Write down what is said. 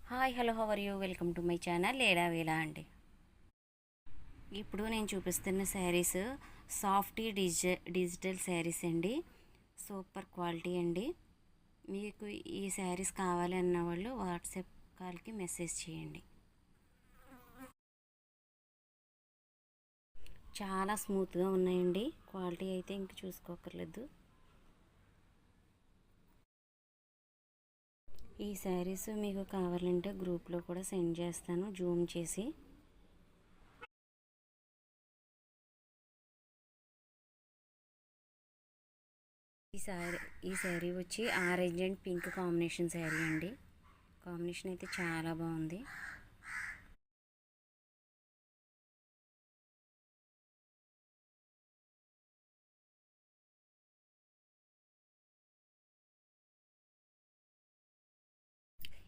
Hi hello how are you welcome to my channel లేడా వేలా అండి. ఇప్పుడు నేను చూపిస్తున్న శారీస్ సాఫ్టీ డిజిటల్ శారీస్ అండి. సూపర్ క్వాలిటీ అండి. మీకు ఈ శారీస్ కావాలి అన్న వాళ్ళు వాట్సాప్ కాల్కి మెసేజ్ చేయండి. చాలా స్మూత్గా ఉన్నాయండి. క్వాలిటీ అయితే ఇంక చూసుకోకర్లేదు. ఈ శారీస్ మీకు కావాలంటే గ్రూప్లో కూడా సెండ్ చేస్తాను జూమ్ చేసి. ఈ శారీ వచ్చి orange and pink combination sari అండి. కాంబినేషన్ అయితే చాలా బాగుంది.